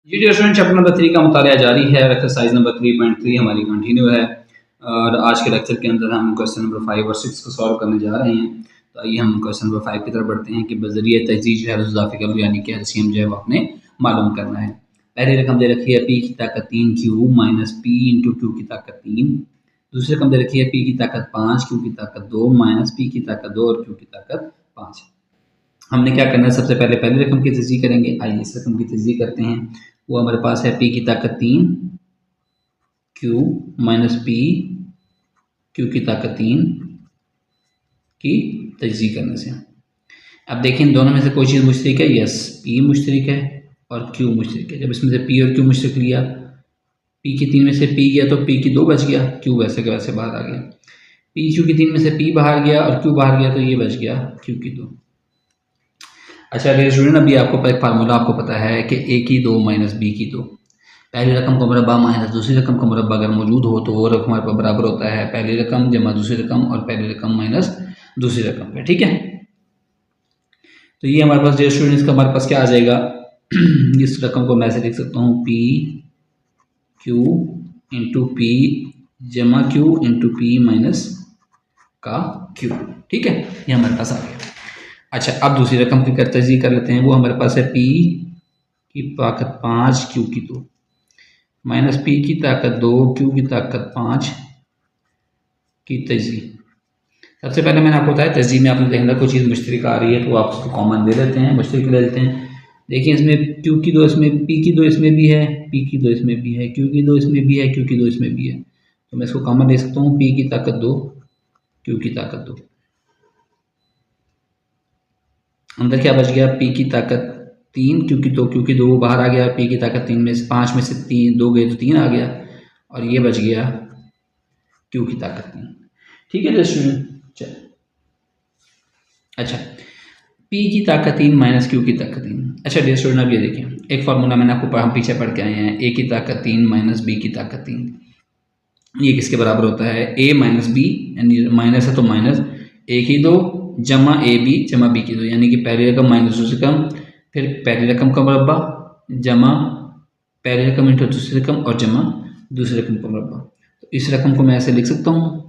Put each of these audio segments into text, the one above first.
जी dear student, chapter number 3 का मुतालिया जारी है। एक्सरसाइज नंबर 3.3 हमारी कंटिन्यू है और आज के लेक्चर के अंदर हम क्वेश्चन नंबर 5 और 6 को सॉल्व करने जा रहे हैं। तो आइए हम क्वेश्चन नंबर 5 की तरफ बढ़ते हैं कि बजरिया तजदीद जो है इजाफे का यानी कि एलसीएम जो है वो आपने मालूम करना है। पहली रकम दे रखी है पी की ताकत 3 Q minus P into Q की ताकत 3। दूसरी रकम दे रखी है पी की ताकत 5 क्यू की ताकत 2 माइनस पी की ताकत 2 और क्यू की ताकत 5। हमने क्या करना है, सबसे पहले पहली रकम की तजदीद करेंगे। आइए इस रकम की तजदीद करते हैं। वो हमारे पास है पी की ताकत 3 क्यू माइनस पी क्यू की ताकत 3 की तजदीद करने से। अब देखें दोनों में से कोई चीज़ मुश्तरक है। यस, पी मुश्तरक है और क्यू मुश्तरक है। जब इसमें से पी और क्यू मुश्तरक लिया, पी की 3 में से पी गया तो पी की 2 बच गया, क्यू वैसे के वैसे बाहर आ गया। पी क्यू की 3 में से पी बाहर गया और क्यू बाहर गया तो ये बच गया क्यू की 2। अच्छा डियर स्टूडेंट, अभी आपको एक फार्मूला आपको पता है कि ए की 2 माइनस बी की 2। पहली रकम का मुरब्बा माइनस दूसरी रकम का मुरब्बा अगर मौजूद हो तो वो रकम हमारे पास बराबर होता है पहली रकम जमा दूसरी रकम और पहली रकम माइनस दूसरी रकम पे। ठीक है, तो ये हमारे पास डियर स्टूडेंट इसका हमारे पास क्या आ जाएगा इस रकम को मैं ऐसे लिख सकता हूँ पी क्यू इंटू पी जमा क्यू इंटू पी माइनस का क्यू। ठीक है, ये हमारे पास आ गया। अच्छा, अब दूसरी रकम की तजदीद कर लेते हैं। वो हमारे पास है पी की ताकत 5 क्यू की 2 माइनस पी की ताकत 2 क्यू की ताकत 5 की तजदीद। सबसे पहले मैंने आपको बताया तजदीद में आपने देखना कोई चीज़ मुश्तरक आ रही है तो आप उसको कॉमन ले लेते हैं, मुश्तरक ले लेते हैं। देखिए इसमें क्यू की 2 इसमें, पी की 2 इसमें भी है, पी की 2 इसमें भी है, क्यू की 2 इसमें भी है, क्यू की 2 इसमें भी है। तो मैं इसको कॉमन ले सकता हूँ, पी की ताकत 2 क्यू की ताकत 2। अंदर क्या बच गया, पी की ताकत 3 क्योंकि 2 बाहर आ गया। पी की ताकत 3 में से 5 में से 3 2 गए तो 3 आ गया और ये बच गया क्यू की ताकत 3। ठीक है स्टूडेंट, चल अच्छा, पी की ताकत 3 माइनस क्यू की ताकत 3। अच्छा डियर स्टूडेंट, अब ये देखिए एक फार्मूला मैंने आपको हम पीछे पढ़ के आए हैं। ए की ताकत 3 माइनस बी की ताकत 3, ये किसके बराबर होता है, ए माइनस बी, यानी माइनस है तो माइनस ए की 2 जमा ए बी जमा बी की 2, यानी कि पहली रकम माइनस दूसरी रकम, फिर पहली रकम का मुरब्बा जमा पहली रकम इंटू दूसरी रकम और जमा दूसरी रकम का मुरब्बा। तो इस रकम को मैं ऐसे लिख सकता हूँ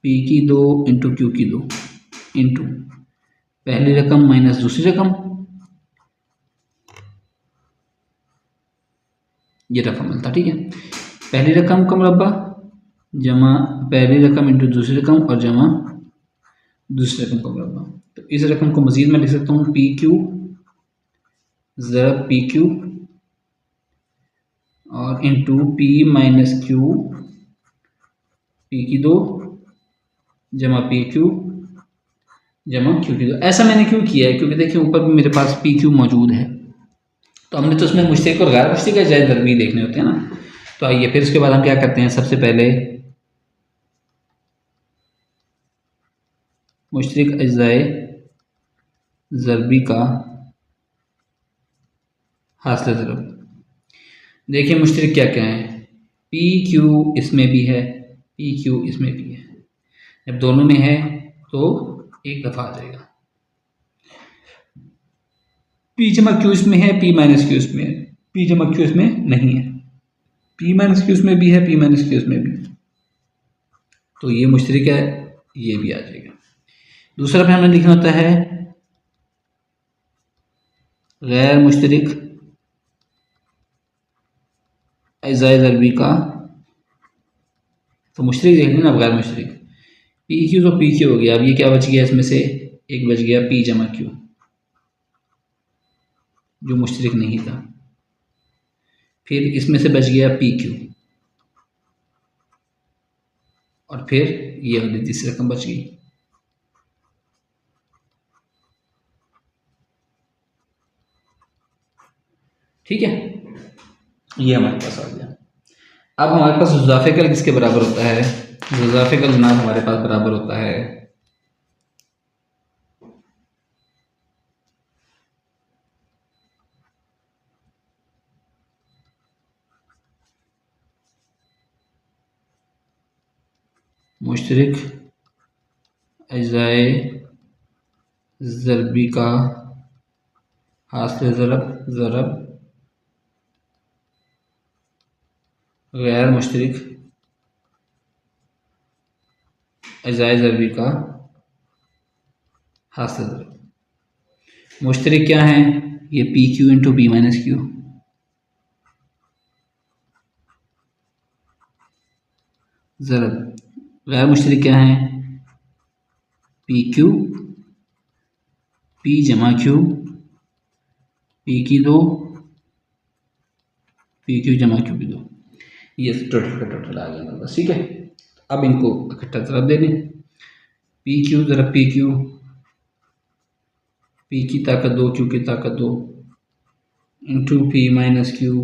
पी की 2 इंटू क्यू की 2 इंटू पहली रकम माइनस दूसरी रकम, ये रकम मिलता। ठीक है, पहली रकम का मुरब्बा जमा पहली रकम इंटू दूसरी रकम और जमा दूसरी रकम का मुरब्बा। तो इस रकम को मजीद मैं लिख सकता हूँ पी क्यू ज़रब पी क्यू और into P minus Q P की 2 जमा पी क्यू जमा क्यू की 2। ऐसा मैंने क्यों किया है, क्योंकि देखिए ऊपर भी मेरे पास पी क्यू मौजूद है, तो हमने तो उसमें मुश्तरक और गैर मुश्तरक जायज़ दर भी देखने होते हैं ना। तो आइए फिर उसके बाद हम क्या करते हैं, सबसे पहले मुश्तरक अज्जाए ज़रबी का हासिल ज़रब। देखिए मुश्तरक क्या क्या है, पी क्यू इसमें भी है, पी क्यू इसमें भी है। जब दोनों में है तो एक दफ़ा आ जाएगा। पी जमा क्यू इसमें है, पी माइनस क्यू इसमें है, पी जमा क्यू इसमें नहीं है, पी माइनस क्यू इसमें भी है, पी माइनस क्यू इसमें भी, तो ये मुश्तरक है, ये भी आ जाएगा। दूसरा पे हमें लिखना होता है गैर मुश्तरक अज्जाए ज़रबी का, तो मुश्तरक देख लेना, गैर मुश्तरक पी क्यू तो पी क्यू हो गया। अब ये क्या बच गया, इसमें से एक बच गया पी जमा क्यू जो मुश्तरक नहीं था, फिर इसमें से बच गया पी क्यू और फिर ये वाली तीसरी रकम बच गई। ठीक है, ये हमारे पास आ गया। अब हमारे पास इजाफे किसके बराबर होता है, इजाफे का जनाब हमारे पास बराबर होता है मुश्तरक अज्जाए ज़रबी का हासिल ज़रब ज़रब गैर मुश्तरिक अजाए ज़रबी का हासिल ज़रब। मुश्तरिक क्या है? ये P Q into P minus Q. ज़रब गैर मुश्तरिक क्या है? पी क्यू पी जमा क्यू पी की दो पी क्यू जमा क्यू की दो। ये टोटल का टोटल आ गया बस। ठीक है, अब इनको इकट्ठा तरफ दे दें। पी क्यू ज़रा पी क्यू, पी की ताकत 2 क्यू की ताकत 2 इंटू पी माइनस क्यू,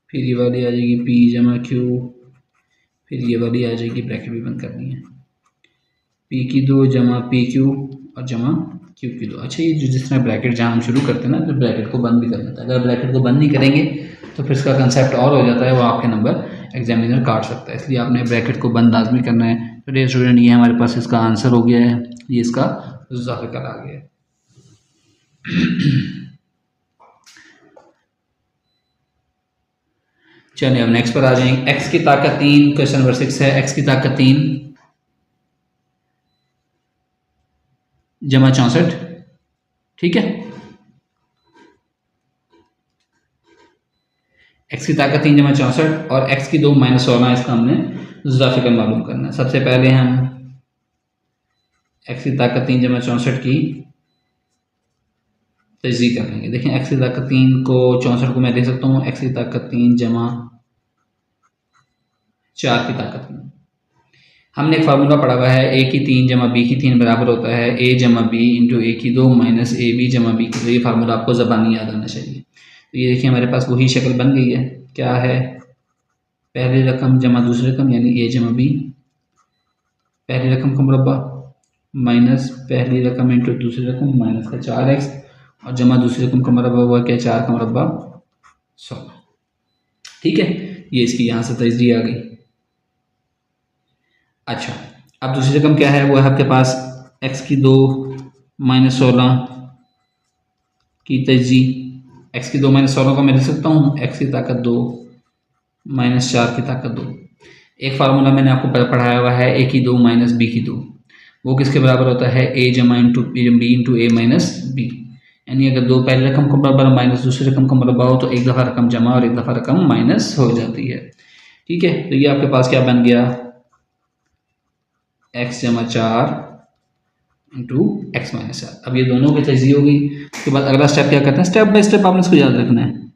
फिर ये वाली आ जाएगी पी जमा क्यू, फिर ये वाली आ जाएगी, ब्रैकेट भी बंद करनी है, पी की 2 जमा पी क्यू और जमा क्यू की 2। अच्छा, ये जो जिस तरह ब्रैकेट जहाँ हम शुरू करते हैं ना, तो ब्रैकेट को बंद भी कर देता है। अगर ब्रैकेट को बंद नहीं करेंगे तो फिर इसका कंसेप्ट और हो जाता है, वो आपके नंबर एग्जामिनर काट सकता है। इसलिए आपने ब्रैकेट को बंद लाजमी करना है। तो डियर स्टूडेंट, ये हमारे पास इसका आंसर हो गया है, ये इसका ज़ाफ़िकल आ गया है। चलिए अब नेक्स्ट पर आ जाएंगे। x की ताकत 3, क्वेश्चन नंबर 6 है। x की ताकत 3 जमा 64, ठीक है। x की ताकत 3 जमा 64 और x की 2 माइनस 16, इसका हमने ज़ाफ़िकल मालूम करना है। सबसे पहले हम x की ताकत 3 जमा 64 की तजज़ीह कर लेंगे। देखें, x की ताकत 3 को 64 को मैं दे सकता हूँ x की ताकत 3 जमा 4 की ताकत 3। हमने एक फार्मूला पढ़ा हुआ है, a की 3 जमा b की 3 बराबर होता है a जमा b इंटू a की 2 माइनस ए बी जमा b की 2। ये फार्मूला आपको ज़बानी याद आना चाहिए। तो ये देखिए हमारे पास वही शक्ल बन गई है। क्या है? पहली रकम जमा दूसरी रकम यानी a जमा b, पहली रकम का मुरब्बा माइनस पहली रकम इंटू दूसरी रकम माइनस का 4x और जमा दूसरी रकम का मुरब्बा हुआ क्या? 4 का मुरब्बा 16। ठीक है, ये इसकी यहाँ से तजज़ीह आ गई। अच्छा, अब दूसरी रकम क्या है? वो है आपके पास x की 2 माइनस 16 की तजज़ीह। x की 2 माइनस 16 को मैं लिख सकता हूँ x की ताकत 2 माइनस 4 की ताकत 2। एक फार्मूला मैंने आपको पढ़ाया हुआ है a की 2 माइनस b की 2, वो किसके बराबर होता है? a जमा इंटू बी इंटू ए माइनस बी। यानी अगर दो पहली रकम का मुरब्बा माइनस दूसरी रकम का मुरब्बा हो तो एक दफ़ा रकम जमा और एक दफ़ा रकम माइनस हो जाती है। ठीक है, तो ये आपके पास क्या बन गया? x जमा 4 इंटू एक्स माइनस 4। अब ये दोनों की तजज़ीह हो गई। उसके बाद अगला स्टेप क्या करते हैं? स्टेप बाय स्टेप आपने इसको याद रखना है।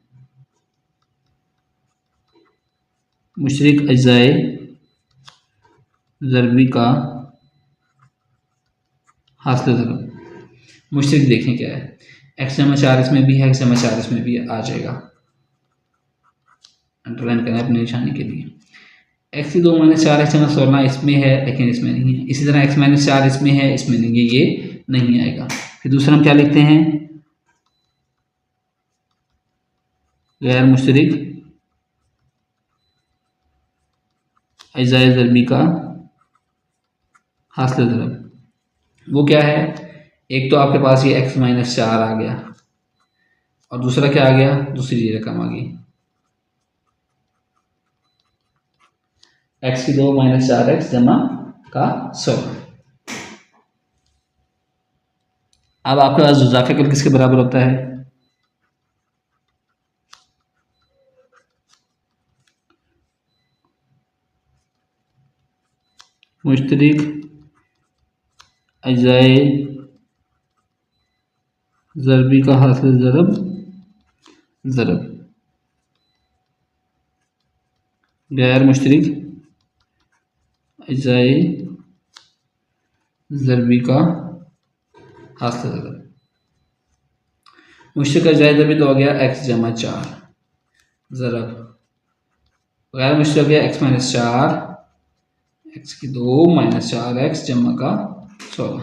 मुशरिक अज्जाए ज़रबी का हासिल ज़रब। मुशरिक देखें क्या है? x जमा 4 इसमें भी है, x जमा 4 इसमें भी आ जाएगा, अंडरलाइन करना अपनी निशानी के लिए। x की 2 माइनस 4 x जमा 16 इसमें है लेकिन इसमें नहीं है। इसी तरह x माइनस 4 इसमें है, इसमें नहीं है, ये नहीं आएगा। फिर दूसरा हम क्या लिखते हैं? गैर मुश्तरिक अज्जाए ज़रबी का हासिल ज़रब। वो क्या है? एक तो आपके पास ये x माइनस 4 आ गया और दूसरा क्या आ गया? दूसरी रकम आ गई x की 2 माइनस 4x जमा का 16। अब आपके पास ज़ाफ़िकल किसके बराबर होता है? मुश्तरिक अज्जाए ज़रबी का हासिल ज़रब ज़रब गैर मुश्तरिक अज्जाए ज़रबी का हासिल ज़रब। मुश्तरिक अज्जाए ज़रबी तो हो गया x जमा 4 ज़रब, गैर मुश्तरिक हो गया x माइनस 4 x की 2 माइनस 4x जमा का 16।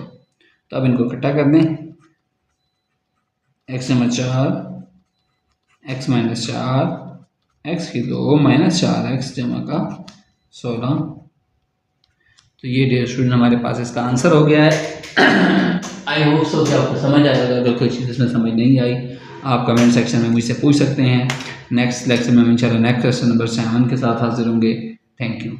तो अब इनको इकट्ठा कर दें। x जमा 4 x माइनस 4 x की 2 माइनस 4x जमा का 16। तो ये डियर स्टूडेंट हमारे पास इसका आंसर हो गया है। आई होप सो कि आपको समझ आएगा। अगर कोई चीज़ इसमें समझ नहीं आई आप कमेंट सेक्शन में मुझसे पूछ सकते हैं। नेक्स्ट लेक्चर में हम इंशाल्लाह नेक्स्ट क्वेश्चन नंबर 7 के साथ हाजिर होंगे। Thank you.